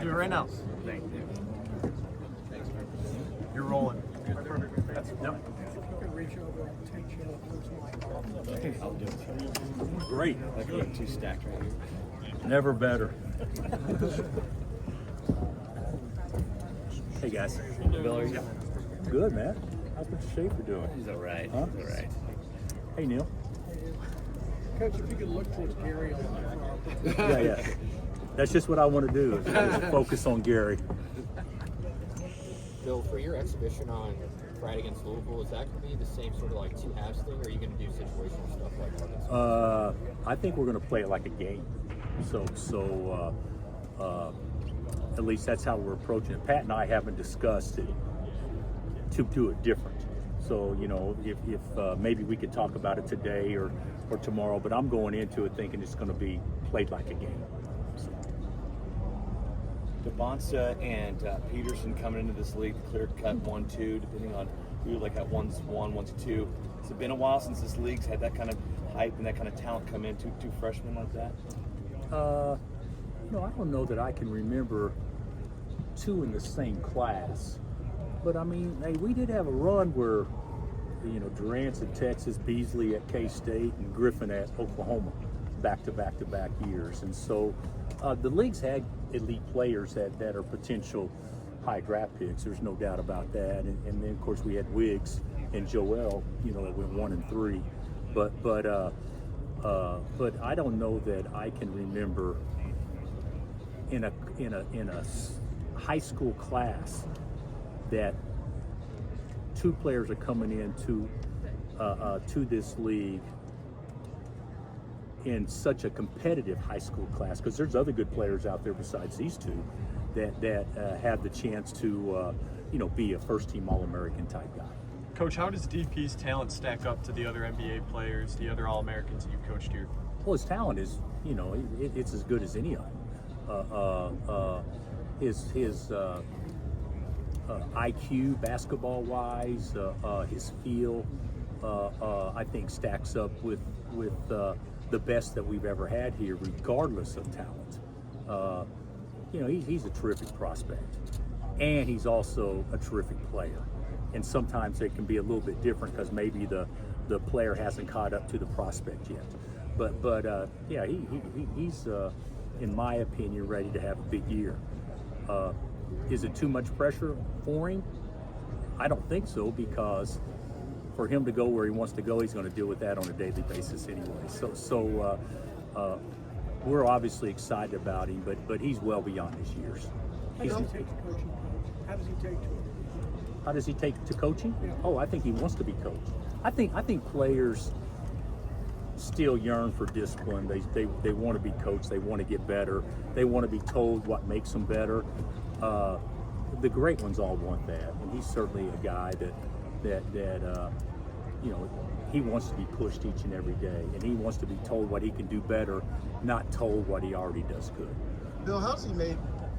Do it right now. Thank you. You're rolling. Yep. I'll do it. Great. I got 2 stacked right here. Never better. Hey guys. Bill, yeah. Good, man. How's Mr. Schaefer doing? He's all right. Huh? He's all right. Hey, Neil. Coach, if you could look towards Gary on that. Yeah. That's just what I want to do, is focus on Gary. Bill, for your exhibition on Friday against Louisville, is that going to be the same sort of like 2 halves thing, or are you going to do situational stuff like that? I think we're going to play it like a game. So at least that's how we're approaching it. Pat and I haven't discussed it to do it different. So, you know, if maybe we could talk about it today or tomorrow, but I'm going into it thinking it's going to be played like a game. So. Devonta and Peterson coming into this league, clear-cut 1-2, depending on who, like at 1-1, 1-2. Has it been a while since this league's had that kind of hype and that kind of talent come in, two freshmen like that? You know, I don't know that I can remember 2 in the same class. But I mean, hey, we did have a run where, you know, Durant's at Texas, Beasley at K-State, and Griffin at Oklahoma, back-to-back years. And so the league's had elite players that are potential high draft picks. There's no doubt about that. And then, of course, we had Wiggs and Joel, you know, that went 1 and 3. But I don't know that I can remember in a high school class that 2 players are coming into to this league in such a competitive high school class, because there's other good players out there besides these 2 that have the chance to you know, be a first-team All-American type guy. Coach, how does DP's talent stack up to the other NBA players, the other All-Americans you've coached here? Well, his talent is, you know, it's as good as any of them. His IQ, basketball-wise, his feel, I think stacks up with the best that we've ever had here, regardless of talent. You know, he's a terrific prospect, and he's also a terrific player. And sometimes it can be a little bit different because maybe the player hasn't caught up to the prospect yet. But yeah, he's in my opinion ready to have a big year. Is it too much pressure for him? I don't think so, because for him to go where he wants to go, he's going to deal with that on a daily basis anyway. So we're obviously excited about him, but he's well beyond his years. How does he take to coaching? How does he take to it? How does he take to coaching? Yeah. Oh, I think he wants to be coached. I think players still yearn for discipline. They want to be coached. They want to get better. They want to be told what makes them better. The great ones all want that, and he's certainly a guy that you know, he wants to be pushed each and every day, and he wants to be told what he can do better, not told what he already does good. Bill, how's he made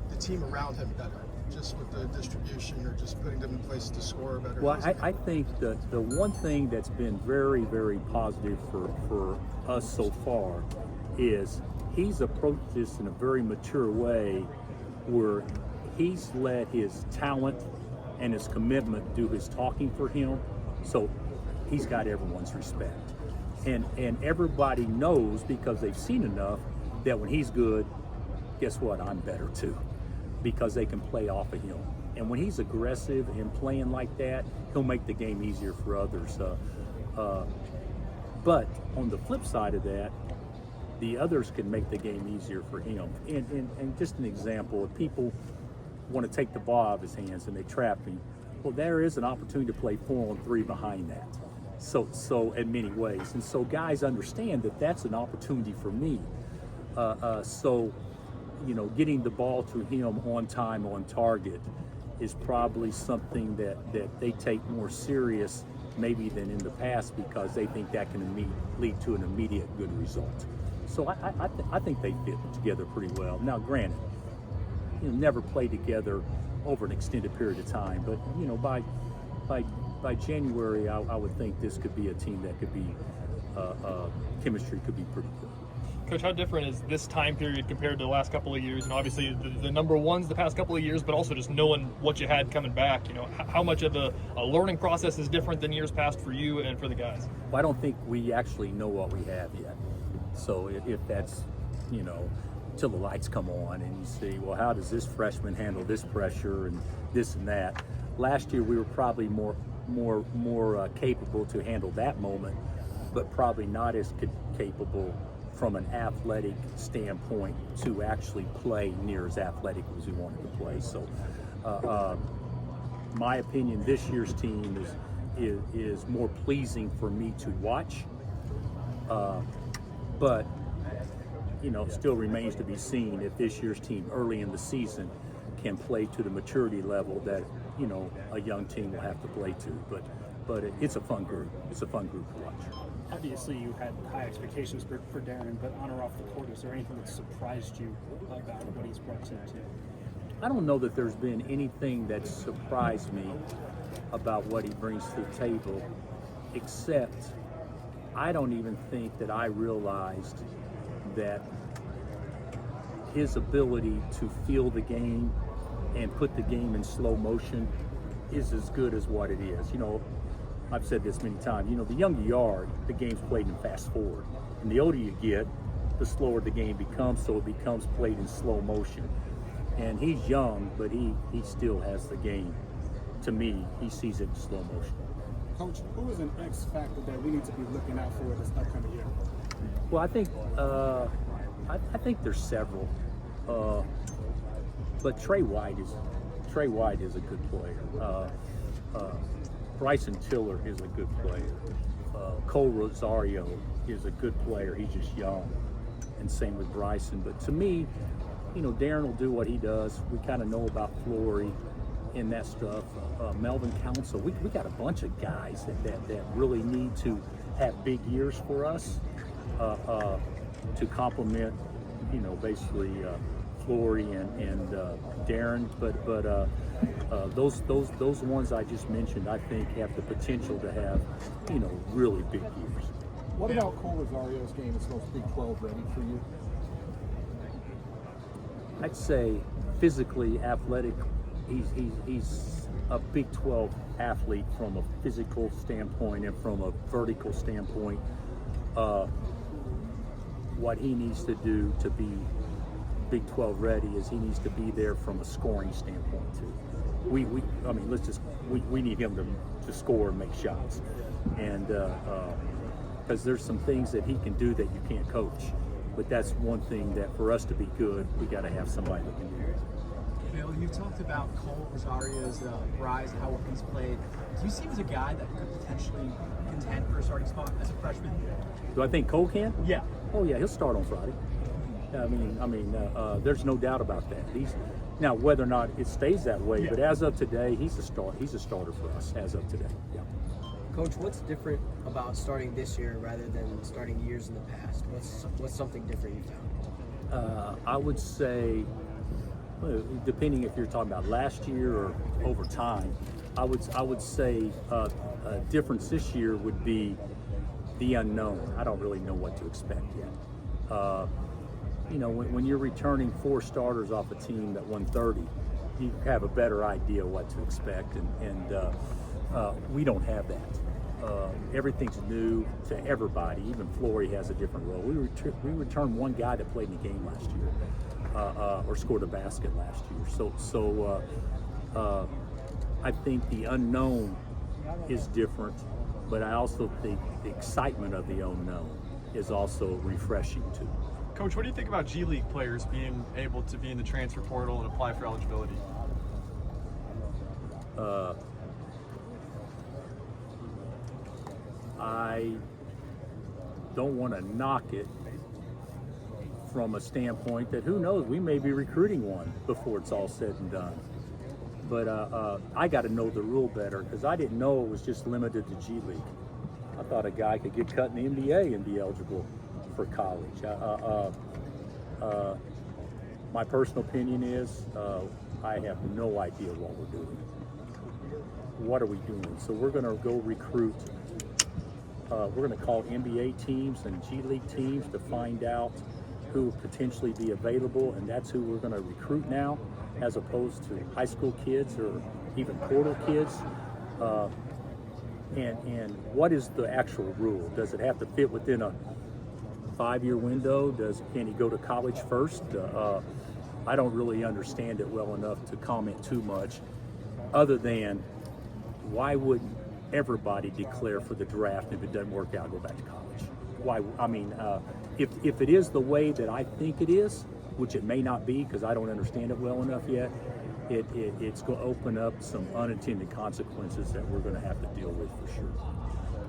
the team around him better, just with the distribution or just putting them in places to score better? Well, I think that the one thing that's been very, very positive for us so far is he's approached this in a very mature way, where he's let his talent and his commitment do his talking for him. So he's got everyone's respect. And everybody knows, because they've seen enough, that when he's good, guess what? I'm better too, because they can play off of him. And when he's aggressive and playing like that, he'll make the game easier for others. But on the flip side of that, the others can make the game easier for him. And just an example, if people want to take the ball out of his hands and they trap him, well, there is an opportunity to play 4-on-3 behind that. So in many ways. And so guys understand that that's an opportunity for me. So, you know, getting the ball to him on time, on target, is probably something that they take more serious maybe than in the past, because they think that can lead to an immediate good result. So I think they fit together pretty well. Now, granted, you know, never played together over an extended period of time, but you know, by January, I would think this could be a team that could be chemistry could be pretty good. Coach, how different is this time period compared to the last couple of years? And obviously the number ones the past couple of years, but also just knowing what you had coming back. How much of a learning process is different than years past for you and for the guys? Well, I don't think we actually know what we have yet. So if that's, till the lights come on and you see, well, how does this freshman handle this pressure and this and that? Last year we were probably more capable to handle that moment, but probably not as capable from an athletic standpoint to actually play near as athletic as we wanted to play. So my opinion, this year's team is more pleasing for me to watch, but still remains to be seen if this year's team early in the season can play to the maturity level that a young team will have to play to. But it's a fun group. It's a fun group to watch. Obviously, you had high expectations for Darren, but on or off the court, is there anything that surprised you about what he's brought to the team? I don't know that there's been anything that surprised me about what he brings to the table, except I don't even think that I realized that his ability to feel the game and put the game in slow motion is as good as what it is. I've said this many times, the younger you are, the game's played in fast forward. And the older you get, the slower the game becomes, so it becomes played in slow motion. And he's young, but he still has the game. To me, he sees it in slow motion. Coach, who is an X factor that we need to be looking out for this upcoming year? Well, I think there's several. But Trey White is a good player. Bryson Tiller is a good player. Cole Rosario is a good player. He's just young, and same with Bryson. But to me, Darren will do what he does. We kind of know about Flory and that stuff. Melvin Council. We got a bunch of guys that really need to have big years for us to complement, basically Flory and Darren. But those ones I just mentioned, I think, have the potential to have, really big years. What about Cole Rosario's game is most Big 12 ready for you? I'd say physically athletic. He's a Big 12 athlete from a physical standpoint and from a vertical standpoint. What he needs to do to be Big 12 ready is he needs to be there from a scoring standpoint too. We need him to score and make shots, and because there's some things that he can do that you can't coach. But that's one thing that for us to be good, we got to have somebody that can do it. Bill, you talked about Cole Rosario's rise, how he's played. Do you see him as a guy that could potentially contend for a starting spot as a freshman? Do I think Cole can? Yeah. Oh yeah, he'll start on Friday. There's no doubt about that. Now whether or not it stays that way, but as of today, he's a starter for us as of today. Yeah. Coach, what's different about starting this year rather than starting years in the past? What's something different you found? I would say, depending if you're talking about last year or over time, I would say a difference this year would be the unknown. I don't really know what to expect yet. When you're returning 4 starters off a team that won 30, you have a better idea what to expect, and we don't have that. Everything's new to everybody. Even Flory has a different role. We returned one guy that played in the game last year, or scored a basket last year. So I think the unknown is different, but I also think the excitement of the unknown is also refreshing too. Coach, what do you think about G League players being able to be in the transfer portal and apply for eligibility? I don't want to knock it from a standpoint that who knows, we may be recruiting one before it's all said and done. But I got to know the rule better because I didn't know it was just limited to G League. I thought a guy could get cut in the NBA and be eligible for college. My personal opinion is I have no idea what we're doing. What are we doing? So we're going to go recruit. We're going to call NBA teams and G League teams to find out who will potentially be available, and that's who we're going to recruit now, as opposed to high school kids or even portal kids. And what is the actual rule? Does it have to fit within a 5-year window? Can he go to college first? I don't really understand it well enough to comment too much, other than why wouldn't everybody declare for the draft? If it doesn't work out, go back to college. Why? I mean, if it is the way that I think it is, which it may not be because I don't understand it well enough yet, it's going to open up some unintended consequences that we're going to have to deal with for sure.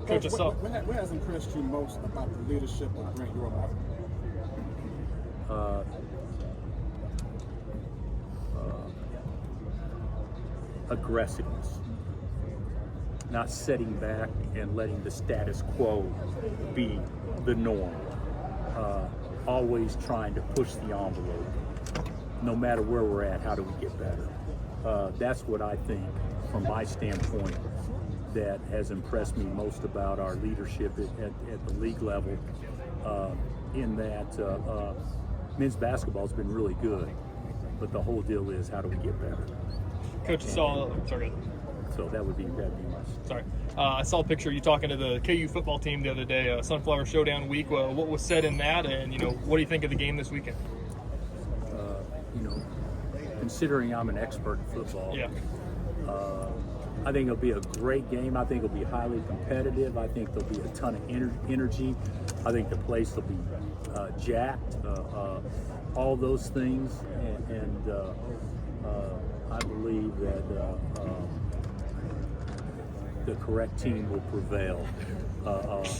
Coach, What has impressed you most about the leadership of Grant York? Aggressiveness, not sitting back and letting the status quo be the norm. Always trying to push the envelope. No matter where we're at, how do we get better? That's what I think, from my standpoint, that has impressed me most about our leadership at the league level. In that men's basketball has been really good, but the whole deal is, how do we get better? Coach, sorry. So that'd be my. Sorry. I saw a picture of you talking to the KU football team the other day, Sunflower Showdown week. What was said in that, and what do you think of the game this weekend? Considering I'm an expert in football, Yeah. I think it'll be a great game. I think it'll be highly competitive. I think there'll be a ton of energy. I think the place will be jacked. All those things, and I believe that the correct team will prevail,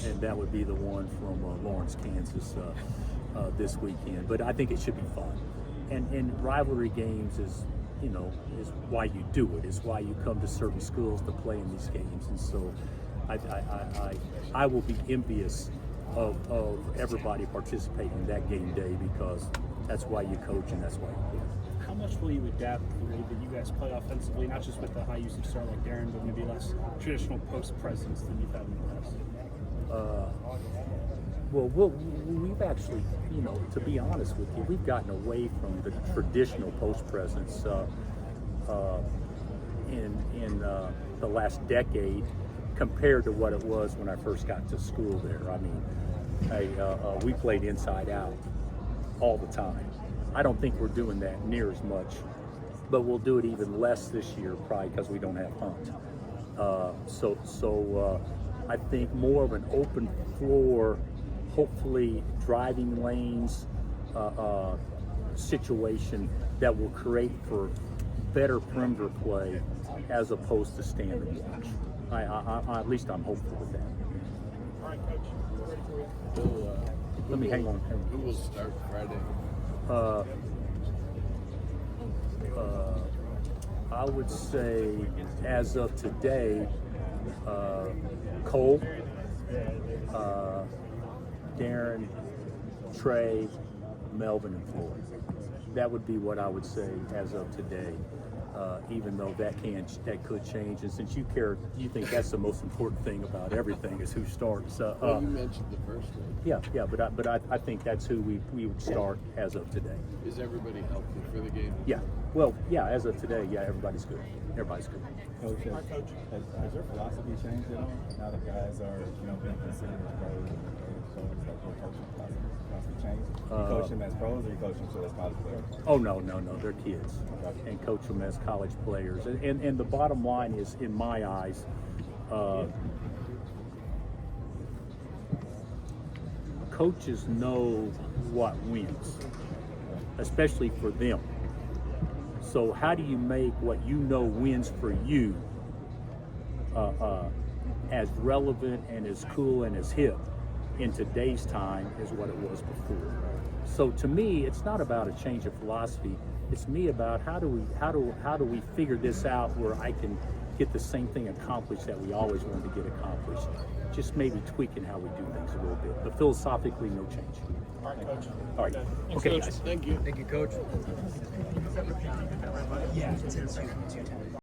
and that would be the one from Lawrence, Kansas, this weekend. But I think it should be fun, and rivalry games is why you do it. It's why you come to certain schools to play in these games, and so I will be envious of everybody participating in that game day, because that's why you coach and that's why you play. How much will you adapt the way that you guys play offensively, not just with the high usage star like Darren, but maybe less traditional post presence than you've had in the past? Well, we've actually, to be honest with you, we've gotten away from the traditional post presence in the last decade compared to what it was when I first got to school there. I mean, we played inside out all the time. I don't think we're doing that near as much, but we'll do it even less this year, probably because we don't have Hunt. So I think more of an open floor, hopefully driving lanes situation that will create for better perimeter play as opposed to stand and watch. I at least I'm hopeful with that. All right, Coach, we're ready for you. Let me hang on. Who will start Friday? I would say, as of today, Cole, Darren, Trey, Melvin, and Floyd. That would be what I would say as of today. Even though that could change, and since you think that's the most important thing about everything is who starts. Well, you mentioned the first one. Yeah, but I think that's who we would start as of today. Is everybody healthy for the game? Yeah. Well, yeah. As of today, yeah, everybody's good. Everybody's good. Coach, has your philosophy changed at all? Now that guys are, being considered as pros, like your coaching philosophy changed? You coach them as pros, or you coach them as college players? Oh no, they're kids, and coach them as college players. And the bottom line is, in my eyes, coaches know what wins, especially for them. So how do you make what wins for you as relevant and as cool and as hip in today's time as what it was before? So to me, it's not about a change of philosophy. It's me about how do we figure this out where I can get the same thing accomplished that we always wanted to get accomplished. Just maybe tweaking how we do things a little bit, but philosophically, no change. All right, Coach. All right. Thanks, Okay, Coach. guys. Thank you. Thank you, Coach. Yeah, it's 210.